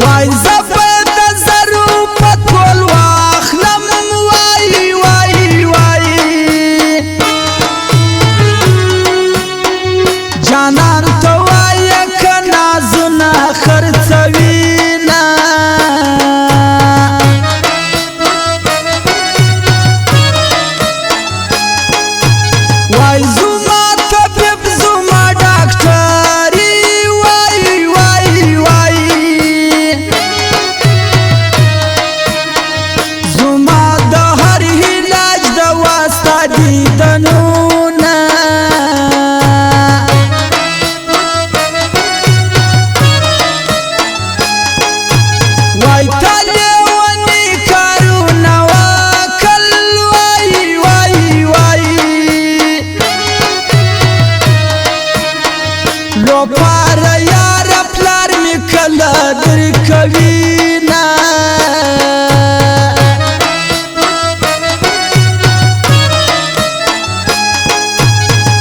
وای زبد زرو پتول واخلم وای وای وای جانان تو وای کنازنا خرڅوینا وای زما طبيب زما ډاکټري وای وای وای زما د هر علاج د واسطه دیدنونه وای تلیونی کارونه وکل وای وای وای لو پار یار پلار می کله در کوینا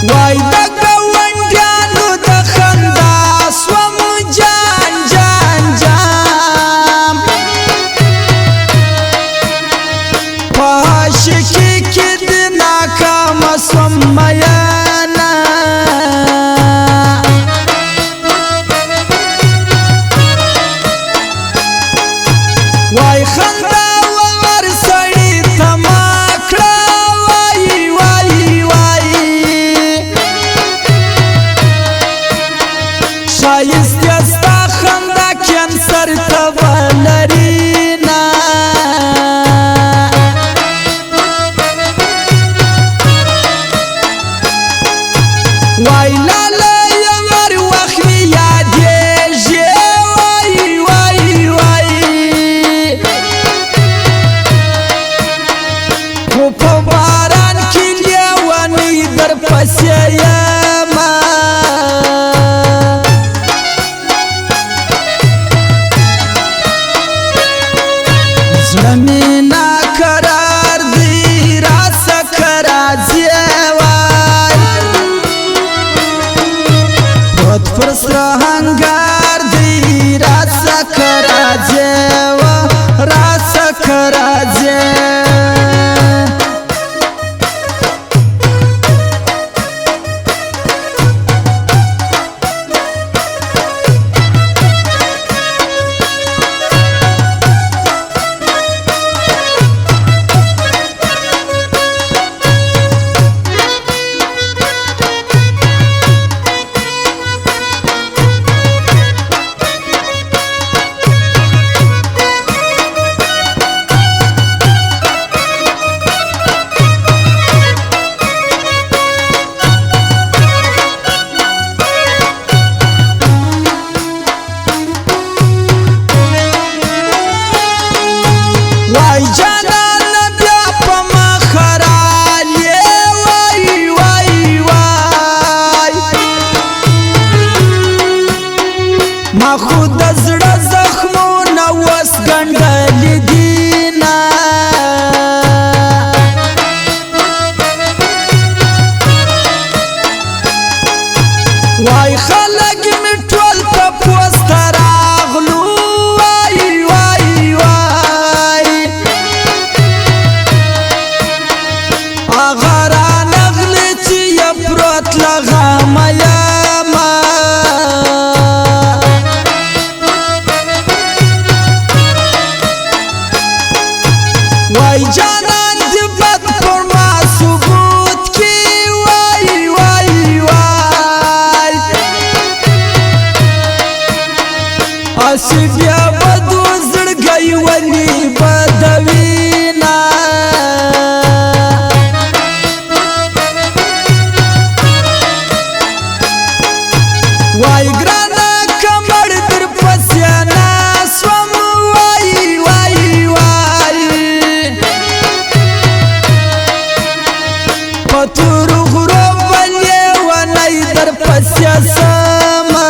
وای د ګاونډیانو د خندا سوم جان جان جان په عاشقۍ کې د ناکامه سوم میانا وای خندا ور سړی تما کړه وای وای وای شایسته ستا خندا کینسر ته ولرینا وای لاله یمر وخت می یادېږي وای وای وای خو په باران کې لیونی در پسې یمه زړه مې ناقرار دی راڅخه راځې وای پروت پر سره هنګار دی راڅخه راځې راڅخه راځې وای جانان بیا په مخرالی وای وای وای ما خود د زړه زخمونه وس ګنډلي دینه وای خلک می ټول تپوس ته راغلو وای وای وای هغه رانغلې چې یې پروت له غمه یمه وای جانان دې بد پر ما ثبوت کې وای وای وای اسی بیا بدو زړګی ولي بدوینا وای ګرانا کمر در پسې ناسوم وای وای وای پتور غرو ولې ونای در پسې سما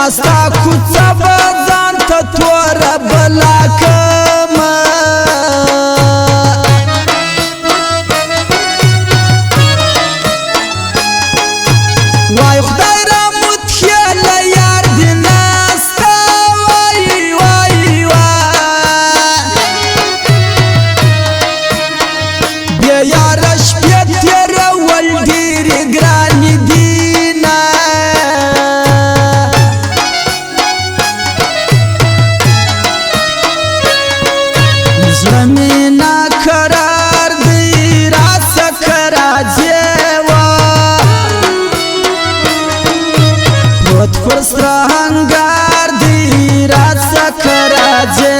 داستا کوڅه به ځان ته توره بلا کړمه وای خدای را متخیله یار دې نسته وای وای وای بیا یاره شپې تېرول ډېرې ګرانې دي نه زړه مې ناقرار دی راڅخه راځې پر سره هنګار دی راڅخه راځې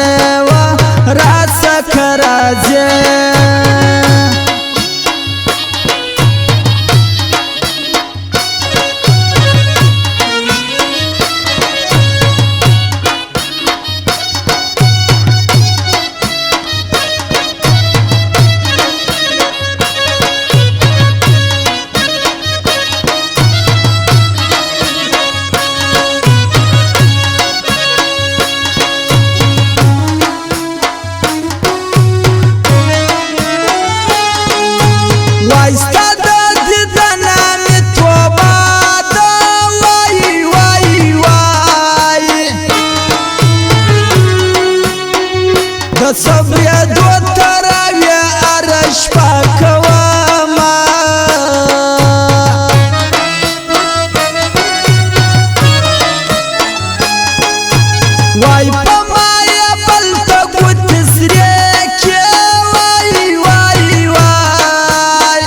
راڅخه راځې وایستا د دیدنه مې توبه ده وای وای وای د صبرېدو تراویې هره شپه کومه وای په ما یې بل ته ګوتې سرې کړې وای وای وای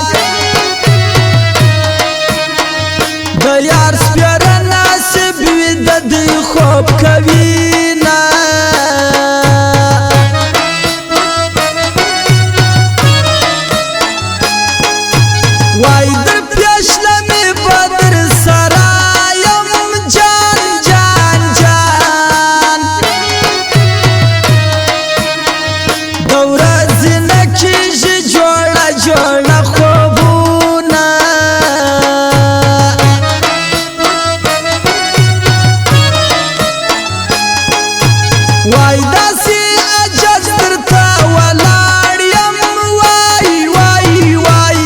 د یار سپېره نصیب وي د دوی خوب کوي نه وای در پیشله مې به در سره یم جان جان جان د ورځې نه کېږي جوړه جوړه خوبونه وای داسې عجز درته ولاړ یم وای وای وای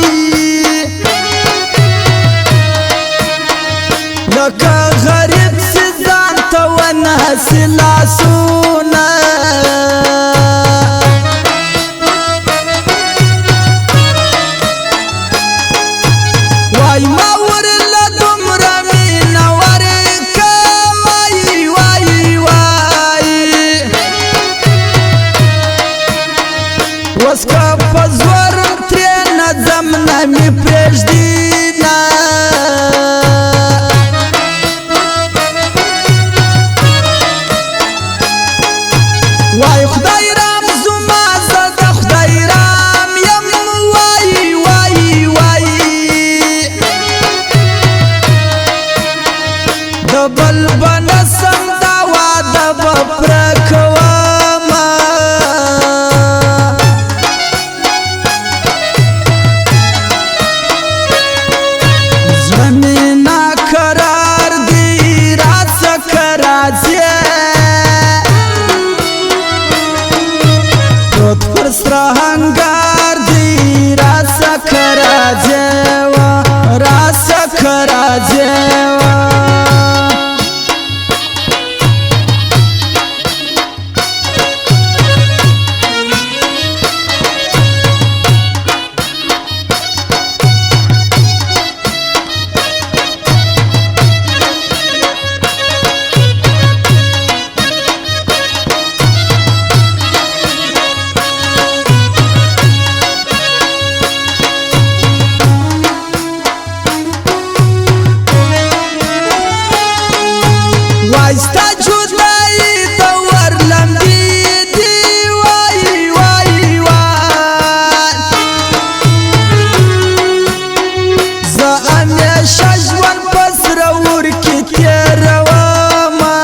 لکه غریب چې ځان ته ونهسي لاسونه وای ما ورله دومره مینه ورکه وای وای وای اوس که په زورم ترېنه ځم نه مې پرېږدي نه وای خدای رام زما زه د خدای رام یم وای وای وای د بل به نسم دا واده به پوره کومه زړه مې ناقرار دی راڅخه راځې پر سره هنګار دی راڅخه راځې راڅخه راځې وایستا جدایي د ورلمبي دي وای وای وای زه همیشه ژوند په سره اور کې تېرومه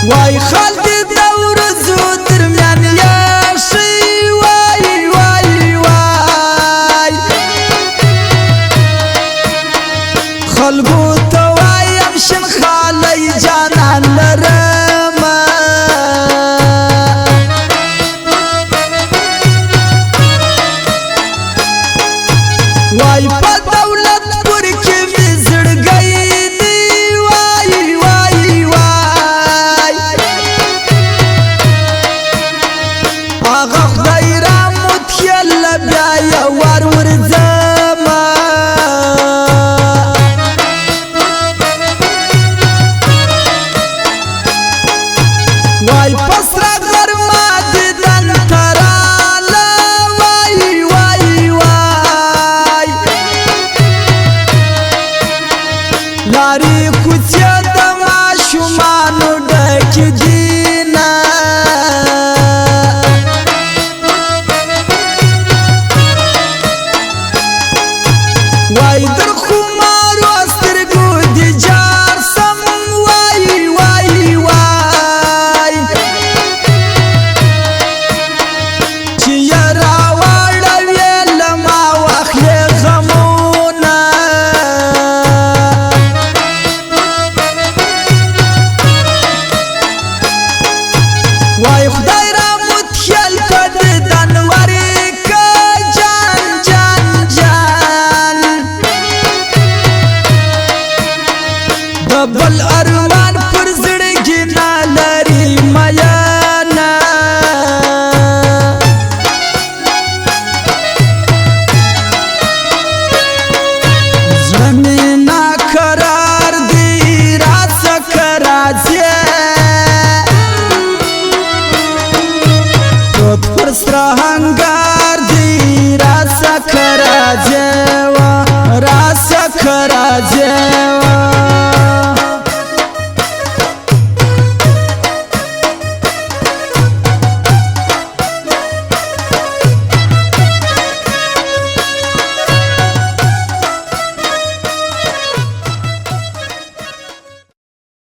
وای خال دې د ورځو درمیان یې ښي وای وای وای یا وار ورځما وای پسرا غرما دیدن تراله وای وای وای لاری کوڅه د ماشومانو ډکې دینه وای در خمارو سترګو دي جار سم وای وای وای چې یارا واړوي لما واخلې غمونه وای خدای را متخیل کړ دنوري که جان جان جان دبل ارمان پر زړګي نه لري میانا زمینا قرار دی راڅخه راځي توت پر سره هنګار دی راڅخه راځي